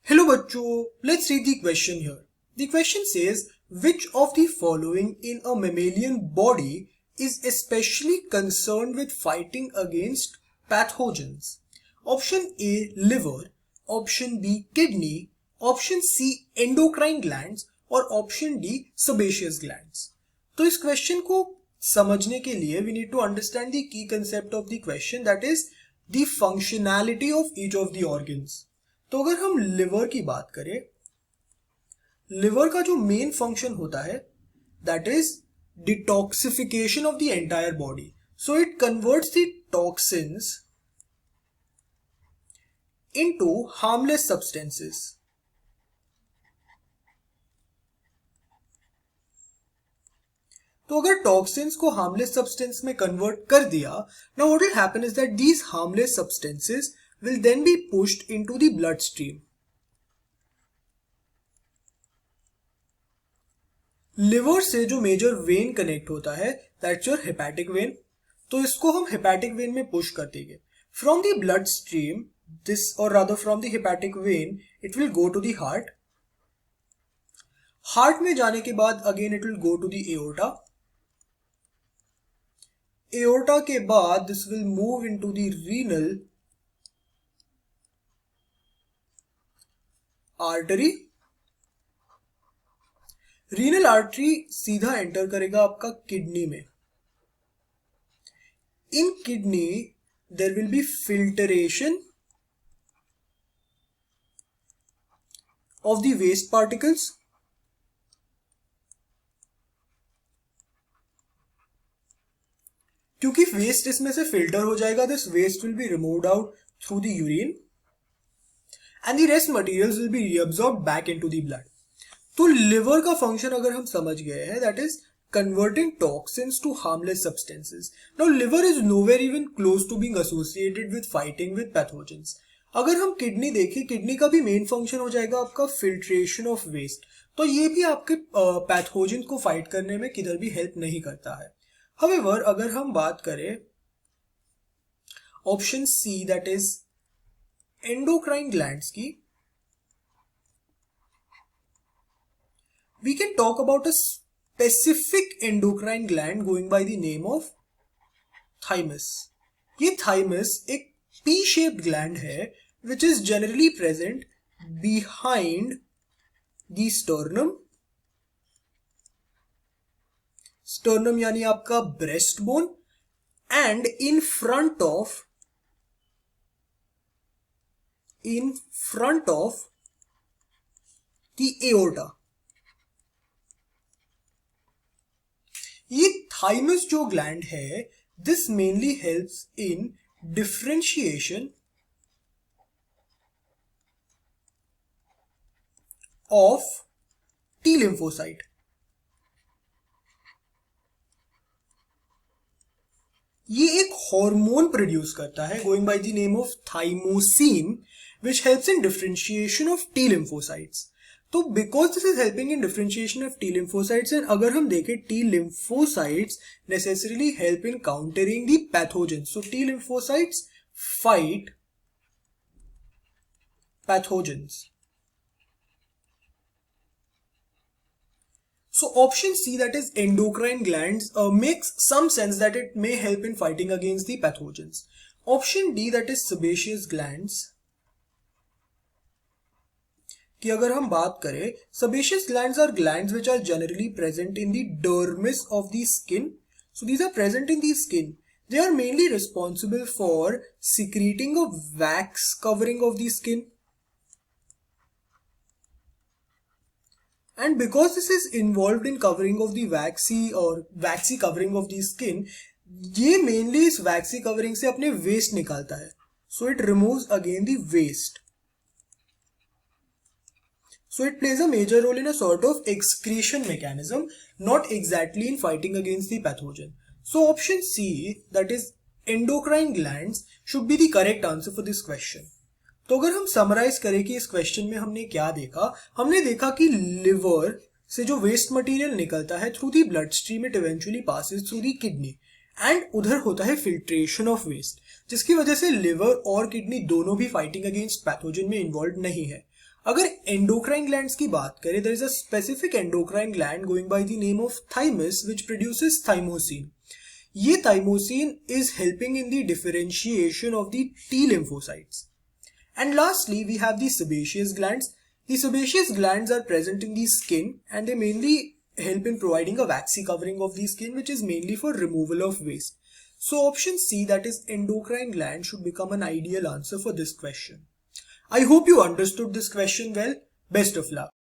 Hello बच्चों, let's read the question here. The question says, which of the following in a mammalian body is especially concerned with fighting against pathogens? Option A, liver, option B, kidney, option C, endocrine glands और option D, sebaceous glands. तो इस question को समझने के लिए we need to understand the key concept of the question, that is the functionality of each of the organs. तो अगर हम लिवर की बात करें, लिवर का जो मेन फंक्शन होता है that is detoxification of the entire body. So it converts the toxins into harmless substances. तो अगर टॉक्सिन्स को हार्मलेस सब्सटेंस में कन्वर्ट कर दिया, now what will happen is that these harmless substances will then be pushed into the bloodstream. Liver से जो major when connect होता है दैट्स योर हेपेटिक वेन. तो इसको हम हेपेटिक वेन में पुश कर देंगे. From the blood stream this और rather from the hepatic vein it will go to the heart. Heart में जाने के बाद again it will go to the aorta. Aorta के बाद this will move into the renal artery. Renal artery सीधा enter करेगा आपका किडनी में. In kidney there will be filtration of the waste particles. क्योंकि वेस्ट इसमें से फिल्टर हो जाएगा, this waste will be removed out through the urine and the rest materials will be reabsorbed back into the blood. तो liver का function अगर हम समझ गए हैं that is converting toxins to harmless substances. Now liver is nowhere even close to being associated with fighting with pathogens. अगर हम kidney देखें, किडनी का भी मेन फंक्शन हो जाएगा आपका फिल्ट्रेशन ऑफ वेस्ट. तो ये भी आपके पैथोजन को फाइट करने में किधर भी हेल्प नहीं करता है. However, अगर हम बात करें option see that is endocrine glands की, we can talk about a specific endocrine gland going by the name of thymus. ये thymus एक P-shaped gland है which is generally present behind the sternum. sternum यानी आपका breast bone and in front of the aorta. ये thymus जो gland है this mainly helps in differentiation of T lymphocyte. ये एक हार्मोन प्रोड्यूस करता है going by the name of thymosin which helps in differentiation of T lymphocytes. तो because this is helping in differentiation of T lymphocytes, and अगर हम देखें T lymphocytes necessarily help in countering the pathogens. So T lymphocytes fight pathogens. So option C that is endocrine glands makes some sense that it may help in fighting against the pathogens. Option D that is sebaceous glands कि अगर हम बात करें, sebaceous glands are glands which are generally present in the dermis of the skin. So these are present in the skin. They are mainly responsible for secreting a wax covering of the skin. And because this is involved in covering of the waxy covering of the skin, ये mainly इस waxy covering से अपने waste निकालता है. So it removes again the waste. So it plays a major role in a sort of excretion mechanism, not exactly in fighting against the pathogen. So option C, that is endocrine glands, should be the correct answer for this question. तो अगर हम summarise करें कि इस question में हमने क्या देखा, हमने देखा कि लिवर से जो वेस्ट मटेरियल निकलता है through the blood stream it eventually passes through the kidney and उधर होता है फिल्ट्रेशन ऑफ वेस्ट, जिसकी वजह से लिवर और किडनी दोनों भी फाइटिंग अगेंस्ट पैथोजन में इन्वॉल्व नहीं है. अगर endocrine glands की बात करें, there is a specific endocrine gland going by the name of thymus which produces thymosin. ये thymosin is helping in the differentiation of the T lymphocytes. And lastly, we have the sebaceous glands. The sebaceous glands are present in the skin and they mainly help in providing a waxy covering of the skin, which is mainly for removal of waste. So option C, that is endocrine gland, should become an ideal answer for this question. I hope you understood this question well. Best of luck.